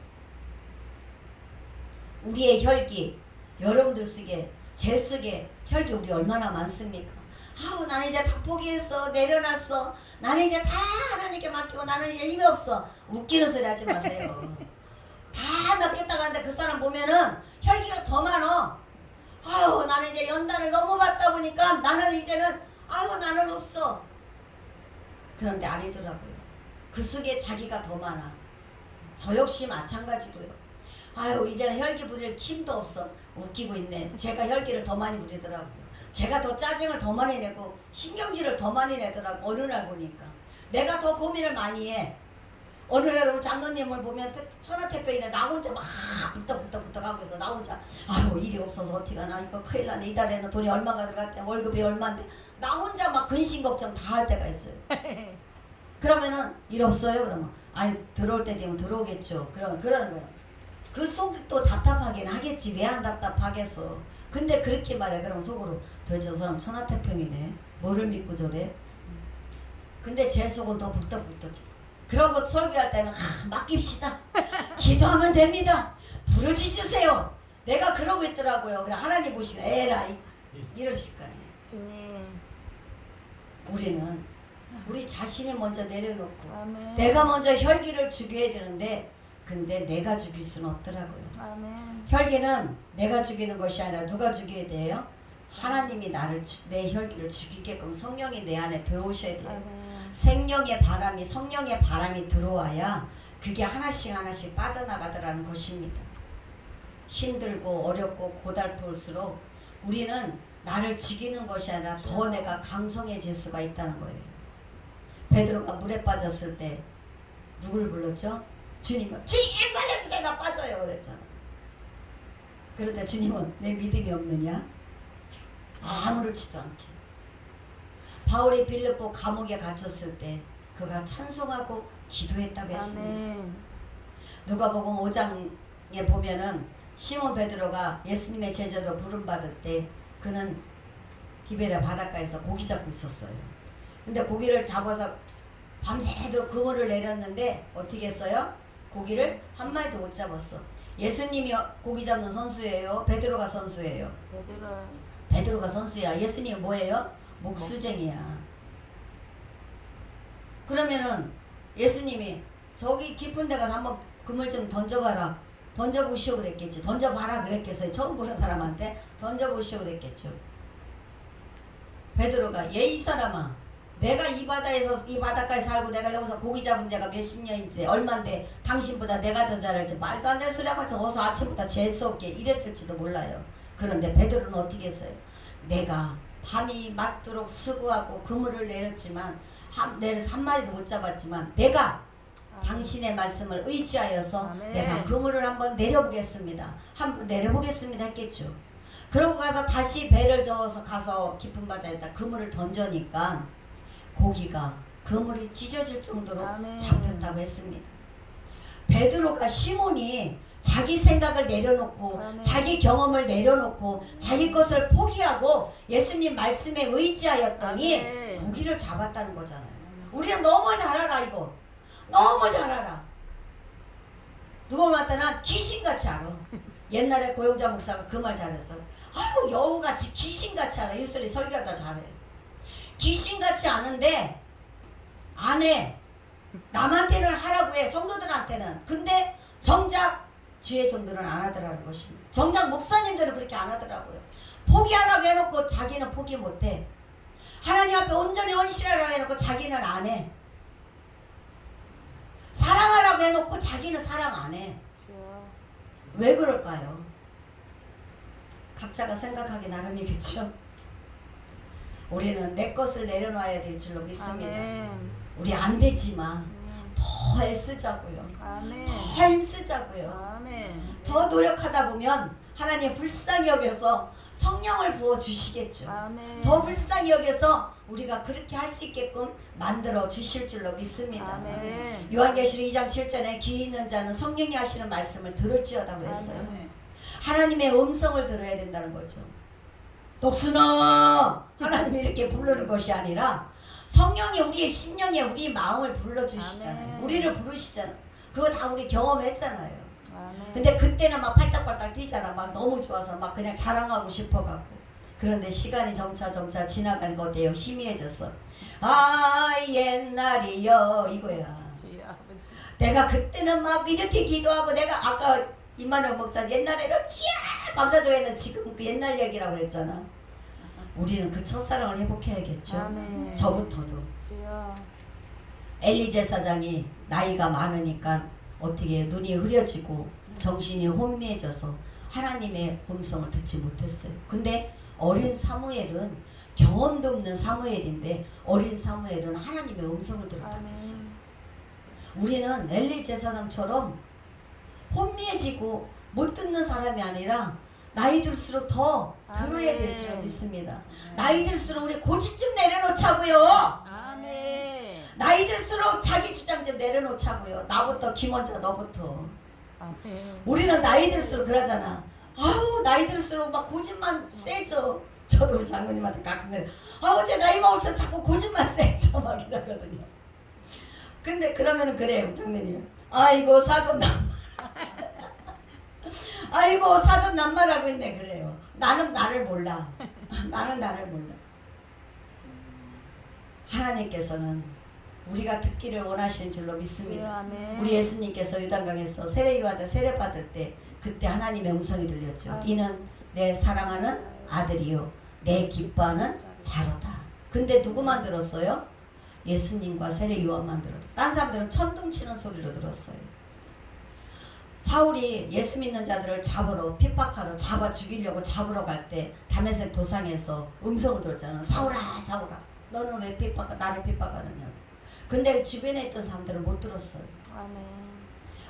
우리의 혈기, 여러분들 쓰게, 제 쓰게 혈기 우리 얼마나 많습니까? 아우 나는 이제 다 포기했어. 내려놨어. 나는 이제 다 하나님께 맡기고 나는 이제 힘이 없어. 웃기는 소리 하지 마세요. 다 맡겼다가 하는데 그 사람 보면은 혈기가 더 많어. 아우 나는 이제 연단을 너무 받다 보니까 나는 이제는 아우 나는 없어. 그런데 아니더라고요. 그 속에 자기가 더 많아. 저 역시 마찬가지고요. 아유 이제는 혈기 부릴 힘도 없어. 웃기고 있네. 제가 혈기를 더 많이 부리더라고요. 제가 더 짜증을 더 많이 내고 신경질을 더 많이 내더라고. 어느 날 보니까 내가 더 고민을 많이 해. 어느 날 우리 장로님을 보면 천하태평인데 나 혼자 막 부떡부떡 하고 있어. 나 혼자 아유 일이 없어서 어떻게 하나 이거 큰일 나네. 이달에는 돈이 얼마가 들어갔대. 월급이 얼마인데 나 혼자 막 근심 걱정 다 할 때가 있어요. 그러면은 일 없어요? 그러면 아니 들어올 때 되면 들어오겠죠. 그러면 그러는 거예요. 그 속이 또 답답하긴 하겠지. 왜 안 답답하겠어. 근데 그렇게 말해. 그럼 속으로 도대체 저 사람 천하태평이네. 뭐를 믿고 저래? 근데 제 속은 더 북덕북덕해. 그러고 설교할 때는 맡깁시다. 기도하면 됩니다. 부르짖으세요. 내가 그러고 있더라고요. 그래 하나님 보시면 에라이 이러실 거예요. 주님. 우리는 우리 자신이 먼저 내려놓고 아멘. 내가 먼저 혈기를 죽여야 되는데 근데 내가 죽일 수는 없더라고요. 아멘. 혈기는 내가 죽이는 것이 아니라 누가 죽여야 돼요? 하나님이 내 혈기를 죽이게끔 성령이 내 안에 들어오셔야 돼요. 아멘. 생명의 바람이 성령의 바람이 들어와야 그게 하나씩 하나씩 빠져나가더라는 것입니다. 힘들고 어렵고 고달플수록 우리는 나를 죽이는 것이 아니라 더 내가 강성해질 수가 있다는 거예요. 베드로가 물에 빠졌을 때 누굴 불렀죠? 주님은 주님 살려주세요 나 빠져요 그랬잖아. 그런데 주님은 내 믿음이 없느냐? 아무렇지도 않게. 바울이 빌립보 감옥에 갇혔을 때 그가 찬송하고 기도했다고 했습니다. 아멘. 누가복음 5장에 보면은 시몬 베드로가 예수님의 제자로 부름받을 때 그는 디베랴 바닷가에서 고기 잡고 있었어요. 근데 고기를 잡아서 밤새도 그물을 내렸는데 어떻게 했어요? 고기를 한 마리도 못 잡았어. 예수님이 고기 잡는 선수예요? 베드로가 선수예요? 베드로. 베드로가 선수야. 예수님이 뭐예요? 목수쟁이야. 그러면은 예수님이 저기 깊은 데 가서 한번 그물 좀 던져봐라. 던져보시오 그랬겠지. 던져봐라 그랬겠어요. 처음 보는 사람한테 던져보시오 그랬겠죠. 베드로가 이 사람아 내가 이 바다에서 이 바닷가에 살고 내가 여기서 고기 잡은 지가 몇십 년인데 얼만데 당신보다 내가 더 잘 알지. 말도 안 되는 소리 하고 어서 아침부터 재수없게 이랬을지도 몰라요. 그런데 베드로는 어떻게 했어요? 내가 밤이 맞도록 수고하고 그물을 내렸지만 내려서 한 마리도 못 잡았지만 내가 당신의 말씀을 의지하여서 아멘. 내가 그물을 한번 내려보겠습니다. 한번 내려보겠습니다 했겠죠. 그러고 가서 다시 배를 저어서 가서 깊은 바다에다 그물을 던져니까 고기가 그물이 찢어질 정도로 아멘. 잡혔다고 했습니다. 베드로가 시몬이 자기 생각을 내려놓고 아멘. 자기 경험을 내려놓고 자기 것을 포기하고 예수님 말씀에 의지하였더니 아멘. 고기를 잡았다는 거잖아요. 우리는 너무 잘 알아 이거. 너무 잘 알아. 누가 말하나 귀신같이 알아. 옛날에 고영자 목사가 그 말 잘했어. 아유 여우같이 귀신같이 알아. 이 소리 설교하다 잘해. 귀신같이 아는데 안 해. 남한테는 하라고 해. 성도들한테는. 근데 정작 주의 종들은 안 하더라는 것입니다. 정작 목사님들은 그렇게 안 하더라고요. 포기하라고 해놓고 자기는 포기 못해. 하나님 앞에 온전히 헌신하라고 해놓고 자기는 안 해. 사랑하라고 해놓고 자기는 사랑 안 해. 왜 그럴까요? 각자가 생각하기 나름이겠죠. 우리는 내 것을 내려놔야 될 줄로 믿습니다. 아멘. 우리 안 되지만 더 애쓰자고요. 아멘. 더 힘쓰자고요. 아멘. 더 노력하다 보면 하나님 불쌍히 여겨서 성령을 부어주시겠죠. 아멘. 더 불쌍히 여겨서 우리가 그렇게 할 수 있게끔 만들어 주실 줄로 믿습니다. 아멘. 요한계시록 2장 7절에 귀 있는 자는 성령이 하시는 말씀을 들을지어다 그랬어요. 아멘. 하나님의 음성을 들어야 된다는 거죠. 독수나 하나님이 이렇게 부르는 것이 아니라 성령이 우리의 심령에 우리 마음을 불러주시잖아요. 아멘. 우리를 부르시잖아요. 그거 다 우리 경험했잖아요. 아멘. 근데 그때는 막 팔딱팔딱 뛰잖아. 막 너무 좋아서 막 그냥 자랑하고 싶어갖고. 그런데 시간이 점차 지나가는 거 어때요? 희미해졌어. 아 옛날이여 이거야. 주의 아버지. 내가 그때는 막 이렇게 기도하고 내가 아까 임마누엘 목사 옛날에는 밤새도록 했는데 지금 그 옛날 얘기라고 그랬잖아. 우리는 그 첫사랑을 회복해야겠죠. 아멘. 저부터도. 주여. 엘리 제사장이 나이가 많으니까 어떻게 눈이 흐려지고 정신이 혼미해져서 하나님의 음성을 듣지 못했어요. 근데 어린 사무엘은 경험도 없는 사무엘인데 어린 사무엘은 하나님의 음성을 들었다고 했어요. 우리는 엘리 제사장처럼 혼미해지고 못 듣는 사람이 아니라 나이 들수록 더 들어야 될 줄 믿습니다. 나이 들수록 우리 고집 좀 내려놓자고요. 아멘. 나이 들수록 자기 주장 좀 내려놓자고요. 나부터 김원자 너부터. 아멘. 우리는 나이 들수록 그러잖아. 아우 나이 들수록 막 고집만 세죠. 저도 우리 장모님한테 가끔 그래. 아우 제 나이 먹을수록 자꾸 고집만 세죠 막 이러거든요. 근데 그러면은 그래요 장모님. 아이고 사돈 남말. 아이고 사돈 남말하고 있네 그래요. 나는 나를 몰라. 나는 나를 몰라. 하나님께서는 우리가 듣기를 원하시는 줄로 믿습니다. 아멘. 우리 예수님께서 요단강에서 세례요한테 세례 받을 때 그때 하나님의 음성이 들렸죠. 아멘. 이는 내 사랑하는 아들이요 내 기뻐하는 자로다. 근데 누구만 들었어요? 예수님과 세례 요한만 들었어요. 딴 사람들은 천둥 치는 소리로 들었어요. 사울이 예수 믿는 자들을 잡으러 핍박하러 잡아 죽이려고 잡으러 갈 때 다메섹 도상에서 음성을 들었잖아. 사울아 사울아 너는 왜 나를 핍박하느냐. 근데 주변에 있던 사람들은 못 들었어요. 아멘.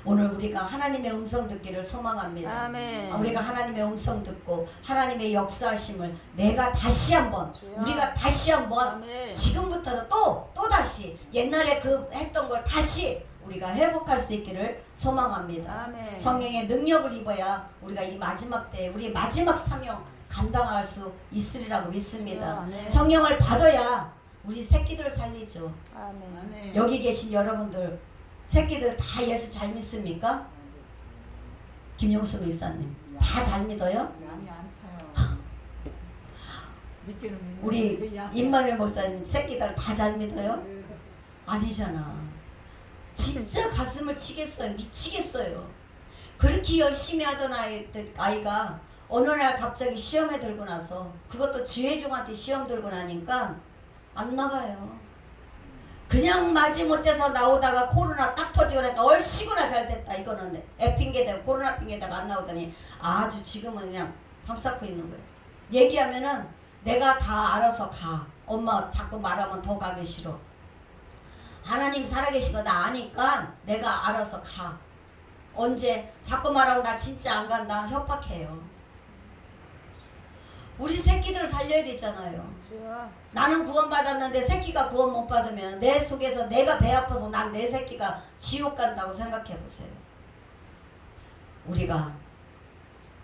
오늘 우리가 하나님의 음성 듣기를 소망합니다. 아멘. 우리가 하나님의 음성 듣고 하나님의 역사하심을 내가 다시 한번 주여. 우리가 다시 한번 아멘. 지금부터는 또 다시 옛날에 그 했던 걸 다시 우리가 회복할 수 있기를 소망합니다. 아멘. 성령의 능력을 입어야 우리가 이 마지막 때 우리 마지막 사명 감당할 수 있으리라고 믿습니다. 아멘. 성령을 받아야 우리 새끼들을 살리죠. 아멘. 여기 계신 여러분들 새끼들 다 예수 잘 믿습니까? 김용수 목사님 다 잘 믿어요? 양이 안 차요. 믿기는 믿는 우리 임마누엘 목사님 새끼들 다 잘 믿어요? 아니잖아. 진짜 가슴을 치겠어요. 미치겠어요. 그렇게 열심히 하던 아이가 어느 날 갑자기 시험에 들고 나서 그것도 주혜종한테 시험 들고 나니까 안 나가요. 그냥 마지못해서 나오다가 코로나 딱 터지고 나니까 얼씨구나 잘 됐다. 이거는 핑계대고 코로나 핑계대고 안 나오더니 아주 지금은 그냥 밥 쌓고 있는 거예요. 얘기하면은 내가 다 알아서 가. 엄마 자꾸 말하면 더 가기 싫어. 하나님 살아계신 거 나 아니까 내가 알아서 가. 언제 자꾸 말하고 나 진짜 안 간다 협박해요. 우리 새끼들을 살려야 되잖아요. 주여. 나는 구원받았는데 새끼가 구원 못 받으면 내 속에서 내가 배 아파서 난 내 새끼가 지옥 간다고 생각해 보세요.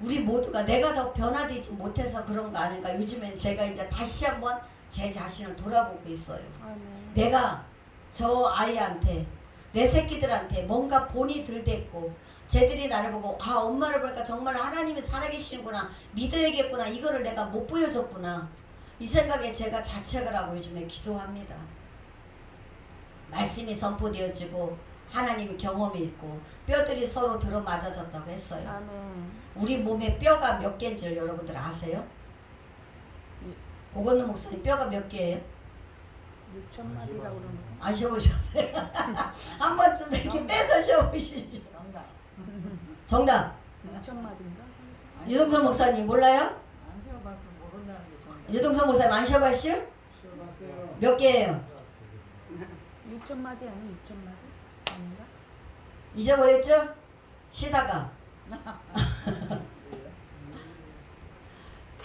우리 모두가 내가 더 변화되지 못해서 그런 거 아닌가. 요즘엔 제가 이제 다시 한번 제 자신을 돌아보고 있어요. 아멘. 내가 저 아이한테 내 새끼들한테 뭔가 본이 들댔고 쟤들이 나를 보고 아 엄마를 보니까 정말 하나님이 살아계시는구나 믿어야겠구나 이거를 내가 못 보여줬구나 이 생각에 제가 자책을 하고 요즘에 기도합니다. 말씀이 선포되어지고 하나님의 경험이 있고 뼈들이 서로 들어맞아졌다고 했어요. 아멘. 우리 몸에 뼈가 몇 개인지 여러분들 아세요? 예. 고건너 목사님 뼈가 몇 개예요? 6천마디라고 그러는 거. 안 쉬어보셨어요? 한 번쯤 이렇게 빼서 쉬어보시죠. 정답. 정답. 6천마디인가? 유동선 목사님 몰라요? 안 세워봐서 모른다는 게 정답. 유동선 목사님 안 쉬어봤슈? 쉬어봤어요. 몇 개예요? 6천마디 아니 6천마디? 아닌가? 잊어버렸죠? 쉬다가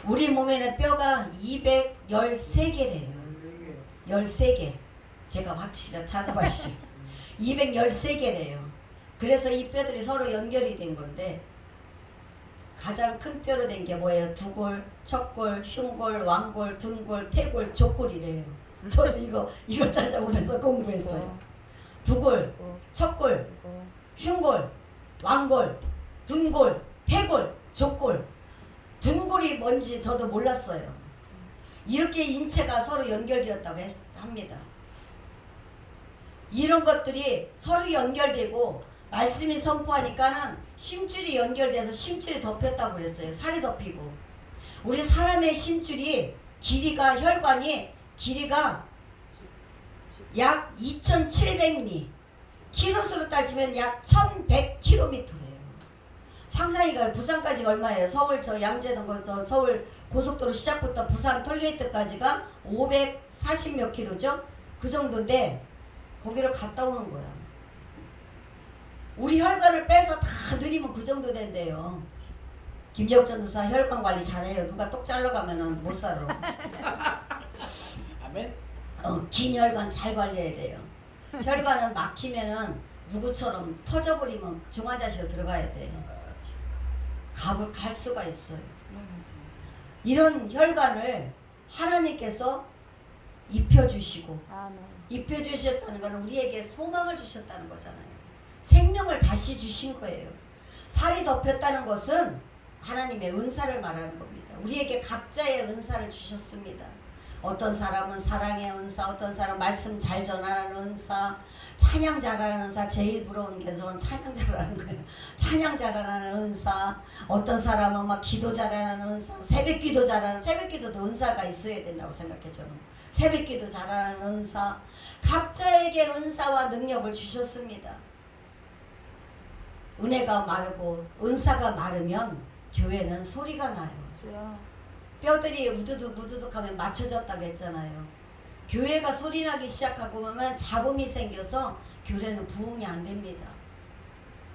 우리 몸에는 뼈가 213개래요. 13개. 제가 확실히 찾아봤슈. 213개래요. 그래서 이 뼈들이 서로 연결이 된 건데 가장 큰 뼈로 된 게 뭐예요? 두골, 척골, 흉골, 왕골, 등골, 태골, 족골이래요. 저도 이거 찾아보면서 공부했어요. 두골, 척골, 흉골, 왕골, 등골, 태골, 족골. 등골이 뭔지 저도 몰랐어요. 이렇게 인체가 서로 연결되었다고 합니다. 이런 것들이 서로 연결되고 말씀이 선포하니까는 심줄이 연결돼서 심줄이 덮였다고 그랬어요. 살이 덮이고. 우리 사람의 심줄이 혈관이 길이가 약 2700리, 키로수로 따지면 약 1100km래요. 상상이 가요. 부산까지 얼마예요? 서울 저 양재동 저 서울 고속도로 시작부터 부산 톨게이트까지가 540몇 킬로죠? 그 정도인데 거기를 갔다 오는 거야. 우리 혈관을 빼서 다 느리면 그 정도 된대요. 김정전 의사 혈관 관리 잘해요. 누가 똑 잘라가면은 못 살아. 아멘. 긴 혈관 잘 관리해야 돼요. 혈관은 막히면은 누구처럼 터져버리면 중환자실에 들어가야 돼요. 갈 수가 있어요. 이런 혈관을 하나님께서 입혀주시고 아멘. 입혀주셨다는 것은 우리에게 소망을 주셨다는 거잖아요. 생명을 다시 주신 거예요. 살이 덮였다는 것은 하나님의 은사를 말하는 겁니다. 우리에게 각자의 은사를 주셨습니다. 어떤 사람은 사랑의 은사, 어떤 사람은 말씀 잘 전하는 은사, 찬양 잘하는 은사. 제일 부러운 게 저는 찬양 잘하는 거예요. 찬양 잘하는 은사. 어떤 사람은 막 기도 잘하는 은사, 새벽 기도 잘하는, 새벽 기도도 은사가 있어야 된다고 생각해 저는. 새벽 기도 잘하는 은사. 각자에게 은사와 능력을 주셨습니다. 은혜가 마르고 은사가 마르면 교회는 소리가 나요. 주여. 뼈들이 우두둑 우두둑 하면 맞춰졌다고 했잖아요. 교회가 소리나기 시작하고 보면 잡음이 생겨서 교회는 부흥이 안 됩니다.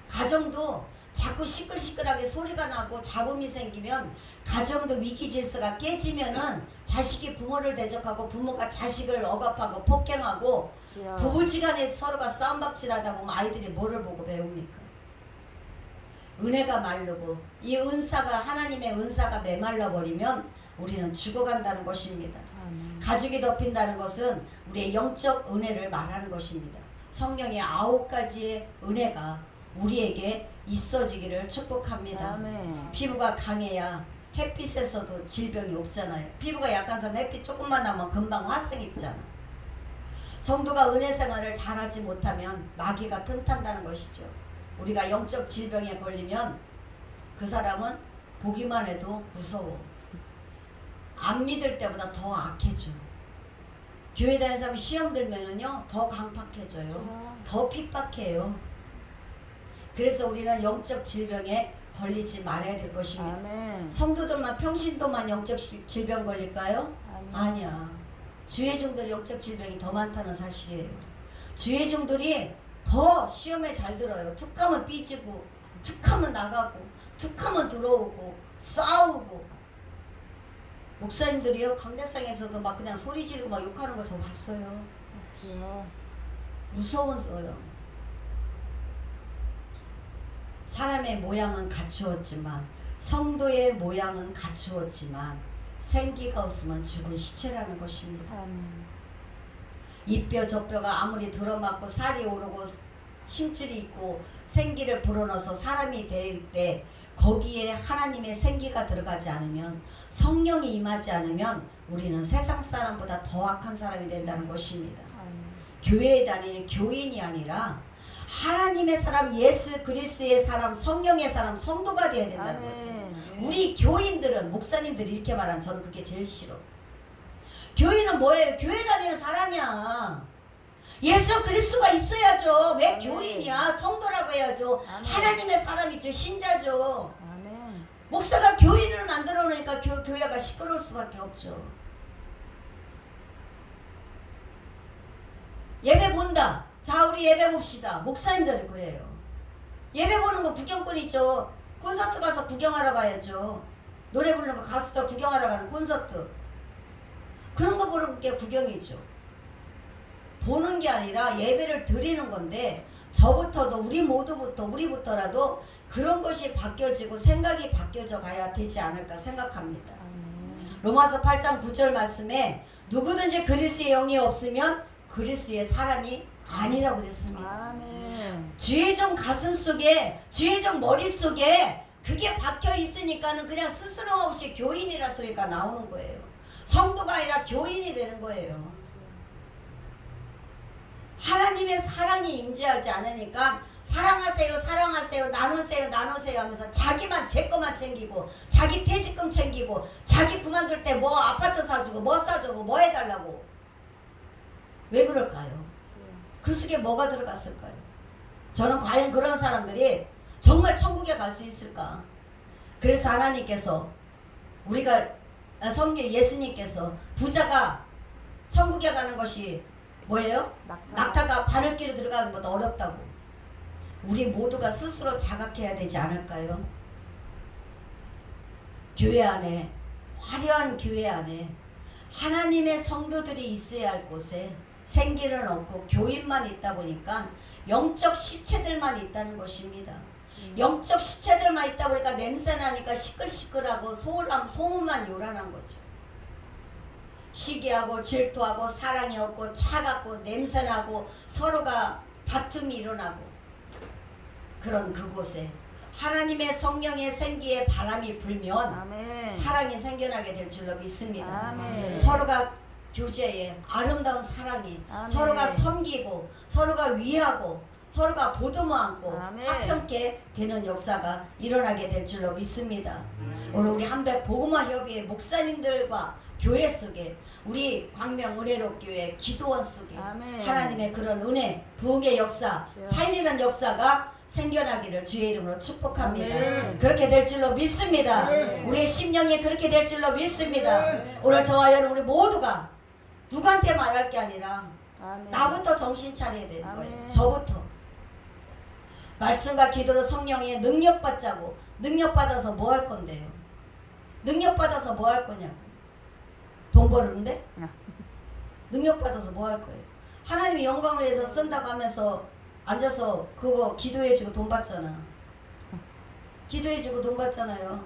가정도 자꾸 시끌시끌하게 소리가 나고 잡음이 생기면 가정도 위기질서가 깨지면은 자식이 부모를 대적하고 부모가 자식을 억압하고 폭행하고 주여. 부부지간에 서로가 싸움박질하다 보면 아이들이 뭐를 보고 배웁니까? 은혜가 마르고 이 은사가 하나님의 은사가 메말라 버리면 우리는 죽어간다는 것입니다. 아멘. 가죽이 덮인다는 것은 우리의 영적 은혜를 말하는 것입니다. 성령의 9가지의 은혜가 우리에게 있어지기를 축복합니다. 아멘. 피부가 강해야 햇빛에서도 질병이 없잖아요. 피부가 약한 사람 햇빛 조금만 나면 금방 화상 입잖아. 성도가 은혜 생활을 잘하지 못하면 마귀가 틈탄다는 것이죠. 우리가 영적 질병에 걸리면 그 사람은 보기만 해도 무서워. 안 믿을 때보다 더 악해져. 교회 다니는 사람이 시험 들면은요 더 강팍해져요. 주여. 더 핍박해요. 그래서 우리는 영적 질병에 걸리지 말아야 될 것입니다. 아멘. 성도들만 평신도만 영적 질병 걸릴까요? 아멘. 아니야. 주의종들이 영적 질병이 더 많다는 사실이에요. 주의종들이 더 시험에 잘 들어요. 툭하면 삐지고 툭하면 나가고 툭하면 들어오고 싸우고. 목사님들이요 강대상에서도 막 그냥 소리 지르고 막 욕하는 거 저 봤어요. 주여. 무서웠어요. 사람의 모양은 갖추었지만 성도의 모양은 갖추었지만 생기가 없으면 죽은 시체라는 것입니다. 아멘. 이 뼈 저 뼈가 아무리 들어맞고 살이 오르고 심줄이 있고 생기를 불어넣어서 사람이 될 때 거기에 하나님의 생기가 들어가지 않으면 성령이 임하지 않으면 우리는 세상 사람보다 더 악한 사람이 된다는 것입니다. 아멘. 교회에 다니는 교인이 아니라 하나님의 사람, 예수 그리스도의 사람, 성령의 사람, 성도가 되어야 된다는 거죠. 아멘. 우리 교인들은 목사님들이 이렇게 말하는 저는 그게 제일 싫어. 교인은 뭐예요? 교회 다니는 사람이야. 예수 그리스도가 있어야죠. 왜 아멘. 교인이야? 성도라고 해야죠. 아멘. 하나님의 사람이죠. 신자죠. 아멘. 목사가 교인을 만들어 놓으니까 교회가 시끄러울 수밖에 없죠. 예배 본다. 자, 우리 예배 봅시다. 목사님들이 그래요. 예배 보는 거 구경꾼이죠. 콘서트 가서 구경하러 가야죠. 노래 부르는 거 가수들 구경하러 가는 콘서트. 그런 거 보는 게 구경이죠. 보는 게 아니라 예배를 드리는 건데 저부터도 우리부터라도 그런 것이 바뀌어지고 생각이 바뀌어져 가야 되지 않을까 생각합니다. 아멘. 로마서 8장 9절 말씀에 누구든지 그리스도의 영이 없으면 그리스도의 사람이 아니라고 그랬습니다. 아멘. 주의종 가슴 속에 주의종 머릿속에 그게 박혀 있으니까는 그냥 스스럼 없이 교인이라 소리가 나오는 거예요. 성도가 아니라 교인이 되는 거예요. 하나님의 사랑이 임재하지 않으니까 사랑하세요 사랑하세요 나누세요 나누세요 하면서 자기만 제 것만 챙기고 자기 퇴직금 챙기고 자기 그만둘 때 뭐 아파트 사주고 뭐 사주고 뭐 해달라고. 왜 그럴까요? 그 속에 뭐가 들어갔을까요? 저는 과연 그런 사람들이 정말 천국에 갈 수 있을까? 그래서 하나님께서 우리가 성령 예수님께서 부자가 천국에 가는 것이 뭐예요? 낙타가 바늘길에 들어가는 것보다 어렵다고. 우리 모두가 스스로 자각해야 되지 않을까요? 교회 안에 화려한 교회 안에 하나님의 성도들이 있어야 할 곳에 생기는 없고 교인만 있다 보니까 영적 시체들만 있다는 것입니다. 영적 시체들만 있다 보니까 냄새나니까 시끌시끌하고 소문만 요란한 거죠. 시기하고 질투하고 사랑이 없고 차갑고 냄새나고 서로가 다툼이 일어나고 그런 그곳에 하나님의 성령의 생기에 바람이 불면 아멘. 사랑이 생겨나게 될 줄로 믿습니다. 아멘. 서로가 교제에 아름다운 사랑이 아멘. 서로가 섬기고 서로가 위하고 서로가 보듬어 안고 아멘. 화평케 되는 역사가 일어나게 될 줄로 믿습니다. 오늘 우리 한백 복음화 협의회 목사님들과 교회 속에 우리 광명 은혜롭교회 기도원 속에 아멘. 하나님의 그런 은혜 부흥의 역사 살리는 역사가 생겨나기를 주의 이름으로 축복합니다. 아멘. 그렇게 될 줄로 믿습니다. 우리의 심령이 그렇게 될 줄로 믿습니다. 오늘 저와 여러분 우리 모두가 누구한테 말할 게 아니라 아멘. 나부터 정신 차려야 되는 아멘. 거예요. 저부터. 말씀과 기도로 성령의 능력 받자고. 능력 받아서 뭐 할 건데요? 능력 받아서 뭐 할 거냐고. 돈 버는데? 능력 받아서 뭐 할 거예요? 하나님이 영광을 위해서 쓴다고 하면서 앉아서 그거 기도해주고 돈 받잖아. 기도해주고 돈 받잖아요.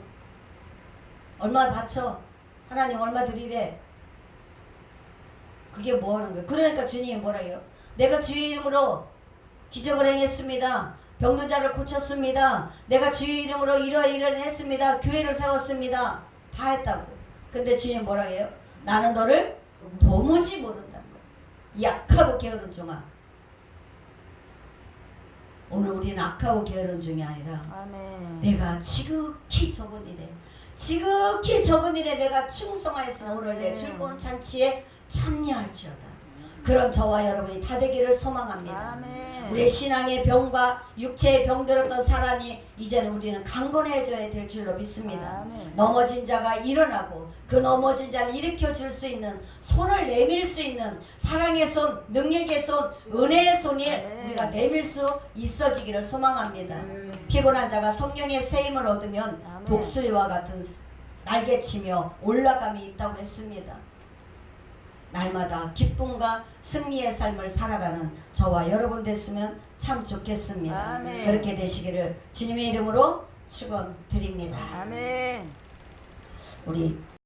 얼마 바쳐? 하나님 얼마 드리래? 그게 뭐 하는 거예요? 그러니까 주님이 뭐라 해요? 내가 주의 이름으로 기적을 행했습니다. 병든 자를 고쳤습니다. 내가 주의 이름으로 이러이러를 했습니다. 교회를 세웠습니다. 다 했다고. 근데 주님 뭐라 해요? 나는 너를 도무지 모른다는 거예요. 약하고 게으른 종아. 오늘 우리는 악하고 게으른 중이 아니라 아멘. 내가 지극히 적은 일에 지극히 적은 일에 내가 충성하였으나 오늘 내 즐거운 잔치에 참여할지어다. 그런 저와 여러분이 다 되기를 소망합니다. 아멘. 우리의 신앙의 병과 육체의 병들었던 사람이 이제는 우리는 강건해져야 될 줄로 믿습니다. 아멘. 넘어진 자가 일어나고 그 넘어진 자를 일으켜 줄 수 있는 손을 내밀 수 있는 사랑의 손, 능력의 손, 은혜의 손을 아멘. 우리가 내밀 수 있어지기를 소망합니다. 피곤한 자가 성령의 세임을 얻으면 아멘. 독수리와 같은 날개치며 올라감이 있다고 했습니다. 날마다 기쁨과 승리의 삶을 살아가는 저와 여러분 됐으면 참 좋겠습니다. 아멘. 그렇게 되시기를 주님의 이름으로 축원드립니다. 아멘. 우리